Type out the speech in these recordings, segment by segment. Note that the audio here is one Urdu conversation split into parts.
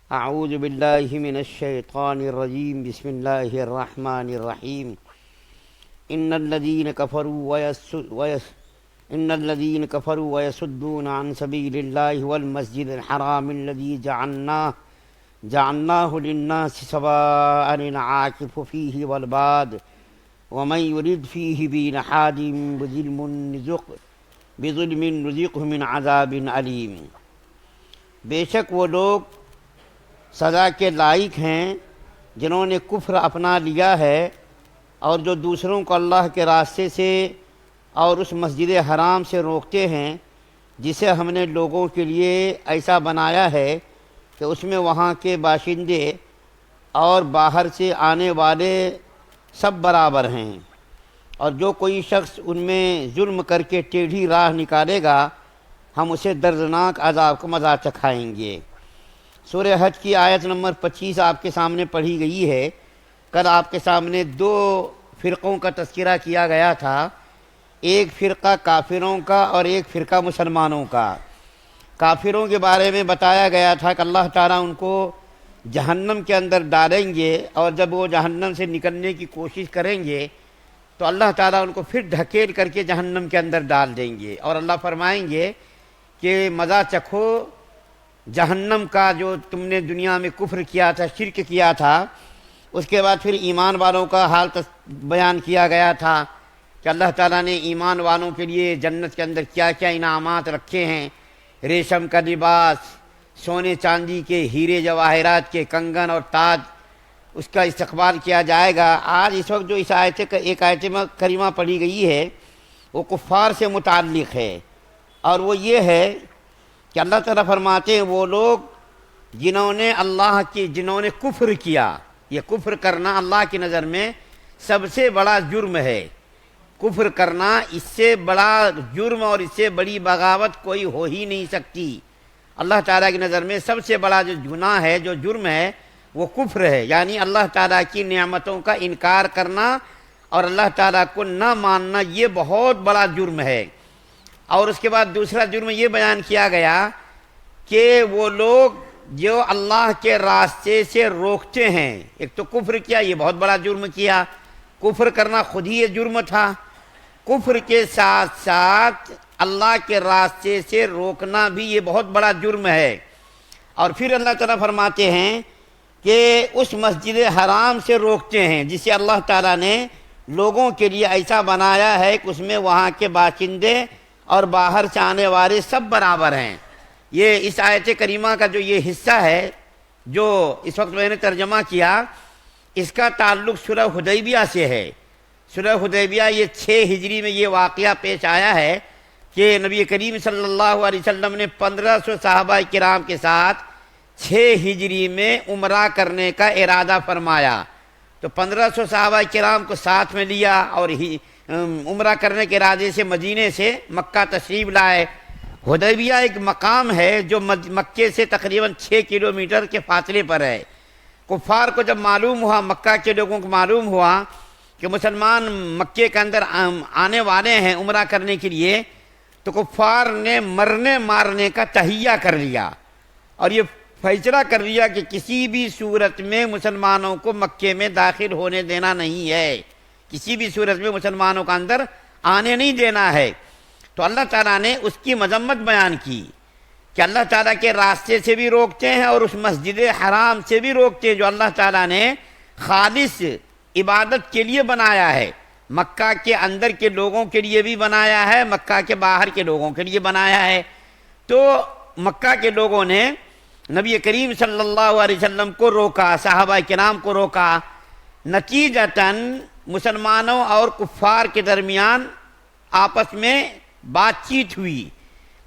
اعوذ باللہ من الشیطان الرجیم بسم اللہ الرحمن الرحیم ان الذین کفروا ویصدون عن سبیل اللہ والمسجد الحرام الذی جعلناہ للناس سواء العاکف فیہ والباد ومن یرد فیہ بإلحاد بظلم نذقہ من عذاب علیم۔ بے شک وہ لوگ سزا کے لائق ہیں جنہوں نے کفر اپنا لیا ہے اور جو دوسروں کو اللہ کے راستے سے اور اس مسجد حرام سے روکتے ہیں جسے ہم نے لوگوں کے لیے ایسا بنایا ہے کہ اس میں وہاں کے باشندے اور باہر سے آنے والے سب برابر ہیں، اور جو کوئی شخص ان میں ظلم کر کے ٹیڑھی راہ نکالے گا ہم اسے دردناک عذاب کا مزہ چکھائیں گے۔ سورہ حج کی آیت نمبر 25 آپ کے سامنے پڑھی گئی ہے۔ کل آپ کے سامنے دو فرقوں کا تذکرہ کیا گیا تھا، ایک فرقہ کافروں کا اور ایک فرقہ مسلمانوں کا۔ کافروں کے بارے میں بتایا گیا تھا کہ اللہ تعالیٰ ان کو جہنم کے اندر ڈالیں گے، اور جب وہ جہنم سے نکلنے کی کوشش کریں گے تو اللہ تعالیٰ ان کو پھر ڈھکیل کر کے جہنم کے اندر ڈال دیں گے، اور اللہ فرمائیں گے کہ مزہ چکھو جہنم کا جو تم نے دنیا میں کفر کیا تھا، شرک کیا تھا۔ اس کے بعد پھر ایمان والوں کا حال بیان کیا گیا تھا کہ اللہ تعالیٰ نے ایمان والوں کے لیے جنت کے اندر کیا کیا انعامات رکھے ہیں، ریشم کا لباس، سونے چاندی کے ہیرے جواہرات کے کنگن اور تاج، اس کا استقبال کیا جائے گا۔ آج اس وقت جو اس ایک آیت کریمہ پڑھی گئی ہے وہ کفار سے متعلق ہے، اور وہ یہ ہے کہ اللہ تعالیٰ فرماتے ہیں وہ لوگ جنہوں نے کفر کیا۔ یہ کفر کرنا اللہ کی نظر میں سب سے بڑا جرم ہے۔ کفر کرنا اس سے بڑا جرم اور اس سے بڑی بغاوت کوئی ہو ہی نہیں سکتی۔ اللہ تعالیٰ کی نظر میں سب سے بڑا جو گناہ ہے، جو جرم ہے، وہ کفر ہے، یعنی اللہ تعالیٰ کی نعمتوں کا انکار کرنا اور اللہ تعالیٰ کو نہ ماننا، یہ بہت بڑا جرم ہے۔ اور اس کے بعد دوسرا جرم یہ بیان کیا گیا کہ وہ لوگ جو اللہ کے راستے سے روکتے ہیں۔ ایک تو کفر کیا، یہ بہت بڑا جرم کیا، کفر کرنا خود ہی یہ جرم تھا، کفر کے ساتھ ساتھ اللہ کے راستے سے روکنا بھی یہ بہت بڑا جرم ہے۔ اور پھر اللہ تعالیٰ فرماتے ہیں کہ اس مسجد حرام سے روکتے ہیں جسے اللہ تعالیٰ نے لوگوں کے لیے ایسا بنایا ہے کہ اس میں وہاں کے باشندے اور باہر سے آنے والے سب برابر ہیں۔ یہ اس آیت کریمہ کا جو یہ حصہ ہے جو اس وقت میں نے ترجمہ کیا، اس کا تعلق صلح حدیبیہ سے ہے۔ صلح حدیبیہ یہ 6 ہجری میں یہ واقعہ پیش آیا ہے کہ نبی کریم صلی اللہ علیہ وسلم نے 1500 صحابہ کرام کے ساتھ 6 ہجری میں عمرہ کرنے کا ارادہ فرمایا، تو 1500 صحابہ کرام کو ساتھ میں لیا اور عمرہ کرنے کے ارادے سے مدینے سے مکہ تشریف لائے۔ حدیبیہ ایک مقام ہے جو مکے سے تقریباً 6 کلومیٹر کے فاصلے پر ہے۔ کفار کو جب معلوم ہوا، مکہ کے لوگوں کو معلوم ہوا کہ مسلمان مکے کے اندر آنے والے ہیں عمرہ کرنے کے لیے، تو کفار نے مرنے مارنے کا تہیہ کر لیا، اور یہ فیصلہ کر لیا کہ کسی بھی صورت میں مسلمانوں کو مکے میں داخل ہونے دینا نہیں ہے، کسی بھی صورت میں مسلمانوں کا اندر آنے نہیں دینا ہے۔ تو اللہ تعالیٰ نے اس کی مذمت بیان کی کہ اللہ تعالیٰ کے راستے سے بھی روکتے ہیں اور اس مسجد حرام سے بھی روکتے ہیں جو اللہ تعالیٰ نے خالص عبادت کے لیے بنایا ہے، مکہ کے اندر کے لوگوں کے لیے بھی بنایا ہے، مکہ کے باہر کے لوگوں کے لیے بنایا ہے۔ تو مکہ کے لوگوں نے نبی کریم صلی اللہ علیہ وسلم کو روکا، صحابہ کرام کو روکا، نتیجتاً مسلمانوں اور کفار کے درمیان آپس میں بات چیت ہوئی۔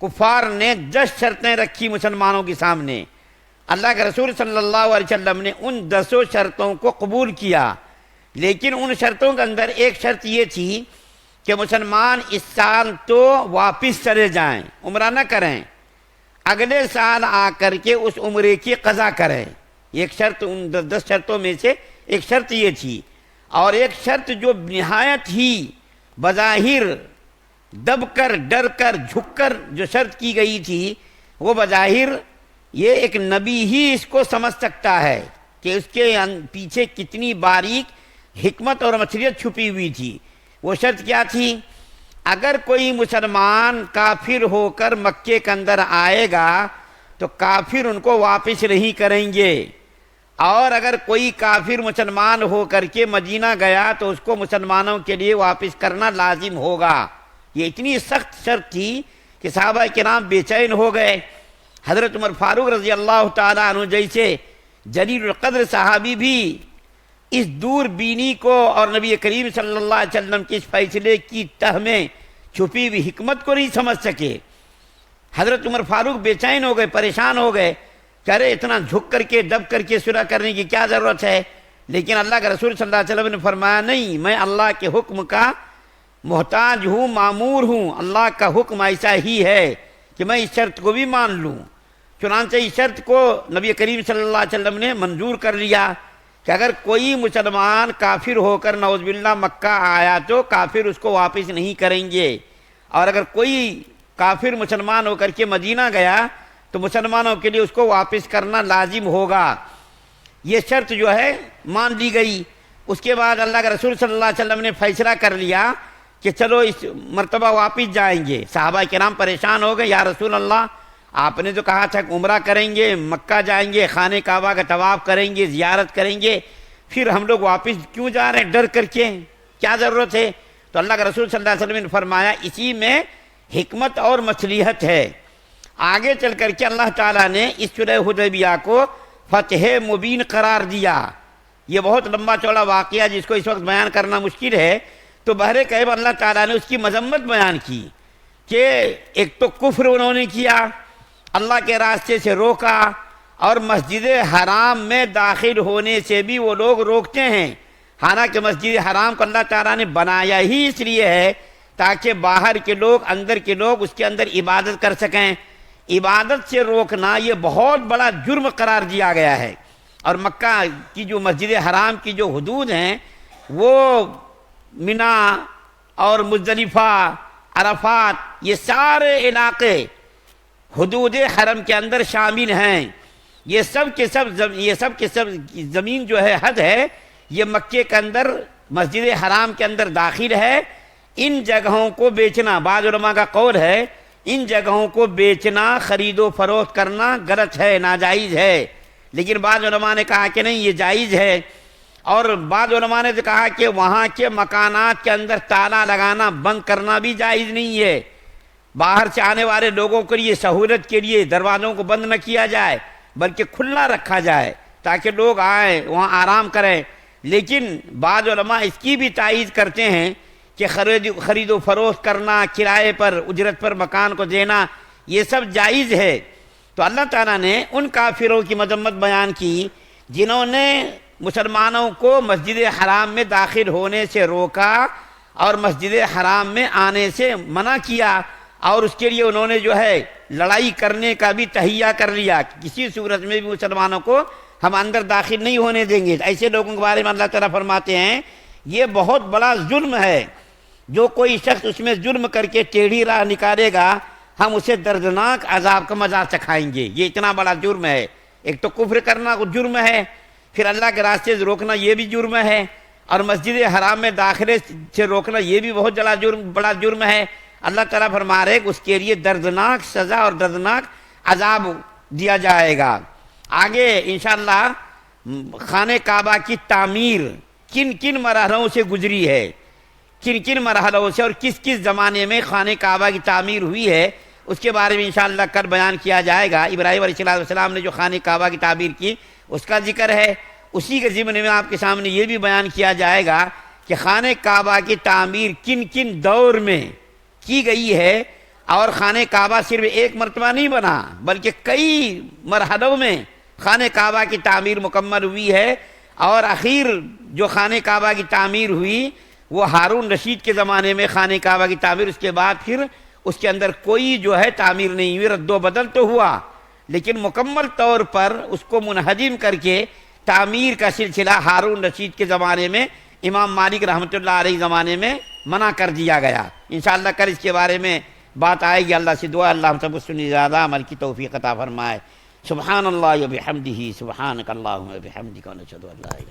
کفار نے 10 شرطیں رکھی مسلمانوں کے سامنے، اللہ کے رسول صلی اللہ علیہ وسلم نے ان 10 شرطوں کو قبول کیا، لیکن ان شرطوں کے اندر ایک شرط یہ تھی کہ مسلمان اس سال تو واپس چلے جائیں، عمرہ نہ کریں، اگلے سال آ کر کے اس عمرے کی قضا کریں۔ ایک شرط ان 10 شرطوں میں سے ایک شرط یہ تھی، اور ایک شرط جو نہایت ہی بظاہر دب کر ڈر کر جھک کر جو شرط کی گئی تھی، وہ بظاہر یہ ایک نبی ہی اس کو سمجھ سکتا ہے کہ اس کے پیچھے کتنی باریک حکمت اور مصلحت چھپی ہوئی تھی۔ وہ شرط کیا تھی؟ اگر کوئی مسلمان کافر ہو کر مکے کے اندر آئے گا تو کافر ان کو واپس نہیں کریں گے، اور اگر کوئی کافر مسلمان ہو کر کے مدینہ گیا تو اس کو مسلمانوں کے لیے واپس کرنا لازم ہوگا۔ یہ اتنی سخت شرط تھی کہ صحابہ کرام بے چین ہو گئے۔ حضرت عمر فاروق رضی اللہ تعالیٰ عنہ جیسے جلیل القدر صحابی بھی اس دور بینی کو اور نبی کریم صلی اللہ علیہ وسلم کے اس فیصلے کی تہ میں چھپی ہوئی حکمت کو نہیں سمجھ سکے۔ حضرت عمر فاروق بے چین ہو گئے، پریشان ہو گئے کہ ارے اتنا جھک کر کے دب کر کے صلح کرنے کی کیا ضرورت ہے؟ لیکن اللہ کے رسول صلی اللہ علیہ وسلم نے فرمایا نہیں، میں اللہ کے حکم کا محتاج ہوں، مامور ہوں، اللہ کا حکم ایسا ہی ہے کہ میں اس شرط کو بھی مان لوں۔ چنانچہ اس شرط کو نبی کریم صلی اللہ علیہ وسلم نے منظور کر لیا کہ اگر کوئی مسلمان کافر ہو کر نعوذ باللہ مکہ آیا تو کافر اس کو واپس نہیں کریں گے، اور اگر کوئی کافر مسلمان ہو کر کے مدینہ گیا تو مسلمانوں کے لیے اس کو واپس کرنا لازم ہوگا۔ یہ شرط جو ہے مان لی گئی۔ اس کے بعد اللہ کے رسول صلی اللہ علیہ وسلم نے فیصلہ کر لیا کہ چلو اس مرتبہ واپس جائیں گے۔ صحابہ کرام پریشان ہو گئے، یا رسول اللہ آپ نے تو کہا تھا کہ عمرہ کریں گے، مکہ جائیں گے، خانہ کعبہ کا طواف کریں گے، زیارت کریں گے، پھر ہم لوگ واپس کیوں جا رہے ہیں ڈر کر کے؟ کیا ضرورت ہے؟ تو اللہ کے رسول صلی اللہ علیہ وسلم نے فرمایا اسی میں حکمت اور مصلحت ہے۔ آگے چل کر کے اللہ تعالیٰ نے اس صلح حدیبیہ کو فتح مبین قرار دیا۔ یہ بہت لمبا چوڑا واقعہ جس کو اس وقت بیان کرنا مشکل ہے، تو بہر کیف اللہ تعالیٰ نے اس کی مذمت بیان کی کہ ایک تو کفر انہوں نے کیا، اللہ کے راستے سے روکا، اور مسجد حرام میں داخل ہونے سے بھی وہ لوگ روکتے ہیں، حالانکہ مسجد حرام کو اللہ تعالیٰ نے بنایا ہی اس لیے ہے تاکہ باہر کے لوگ اندر کے لوگ اس کے اندر عبادت کر سکیں۔ عبادت سے روکنا یہ بہت بڑا جرم قرار دیا گیا ہے، اور مکہ کی جو مسجد حرام کی جو حدود ہیں وہ منا اور مزدلفہ، عرفات، یہ سارے علاقے حدود حرم کے اندر شامل ہیں۔ یہ سب کے سب زمین جو ہے حد ہے، یہ مکے کے اندر مسجد حرام کے اندر داخل ہے۔ ان جگہوں کو بیچنا، بعض علماء کا قول ہے ان جگہوں کو بیچنا، خرید و فروخت کرنا غلط ہے، ناجائز ہے، لیکن بعض علماء نے کہا کہ نہیں یہ جائز ہے، اور بعض علماء نے کہا کہ وہاں کے مکانات کے اندر تالا لگانا، بند کرنا بھی جائز نہیں ہے۔ باہر سے آنے والے لوگوں کے لیے سہولت کے لیے دروازوں کو بند نہ کیا جائے بلکہ کھلا رکھا جائے تاکہ لوگ آئیں وہاں آرام کریں۔ لیکن بعض علماء اس کی بھی تائید کرتے ہیں کہ خرید و فروخت کرنا، کرائے پر، اجرت پر مکان کو دینا، یہ سب جائز ہے۔ تو اللہ تعالیٰ نے ان کافروں کی مذمت بیان کی جنہوں نے مسلمانوں کو مسجد حرام میں داخل ہونے سے روکا اور مسجد حرام میں آنے سے منع کیا، اور اس کے لیے انہوں نے جو ہے لڑائی کرنے کا بھی تہیہ کر لیا، کسی صورت میں بھی مسلمانوں کو ہم اندر داخل نہیں ہونے دیں گے۔ ایسے لوگوں کے بارے میں اللہ تعالیٰ فرماتے ہیں یہ بہت بڑا ظلم ہے، جو کوئی شخص اس میں ظلم کر کے ٹیڑھی راہ نکالے گا ہم اسے دردناک عذاب کا مزہ چکھائیں گے۔ یہ اتنا بڑا جرم ہے۔ ایک تو کفر کرنا جرم ہے، پھر اللہ کے راستے سے روکنا یہ بھی جرم ہے، اور مسجد حرام میں داخلے سے روکنا یہ بھی بہت بڑا جرم ہے۔ اللہ تعالیٰ فرما رہے کہ اس کے لیے دردناک سزا اور دردناک عذاب دیا جائے گا۔ آگے انشاءاللہ خانہ کعبہ کی تعمیر کن کن مرحلوں سے گزری ہے، کن کن مرحلوں سے اور کس کس زمانے میں خانہ کعبہ کی تعمیر ہوئی ہے، اس کے بارے میں انشاءاللہ کل بیان کیا جائے گا۔ ابراہیم علیہ السلام نے جو خانہ کعبہ کی تعمیر کی اس کا ذکر ہے۔ اسی کے ضمن میں آپ کے سامنے یہ بھی بیان کیا جائے گا کہ خانہ کعبہ کی تعمیر کن کن دور میں کی گئی ہے، اور خانہ کعبہ صرف ایک مرتبہ نہیں بنا بلکہ کئی مرحلوں میں خانہ کعبہ کی تعمیر مکمل ہوئی ہے۔ اور اخیر جو خانہ کعبہ کی تعمیر ہوئی وہ ہارون رشید کے زمانے میں خانہ کعبہ کی تعمیر، اس کے بعد پھر اس کے اندر کوئی جو ہے تعمیر نہیں ہوئی، رد و بدل تو ہوا لیکن مکمل طور پر اس کو منہدم کر کے تعمیر کا سلسلہ ہارون رشید کے زمانے میں، امام مالک رحمۃ اللہ علیہ زمانے میں منع کر دیا گیا۔ انشاءاللہ کل اس کے بارے میں بات آئے گی۔ اللہ سے دعا اللہ ہم سب کو سنی زیادہ عمل کی توفیق عطا فرمائے۔ سبحان اللہ و بحمدہ، سبحانک اللہم و بحمدک، ونشہد ان لا الہ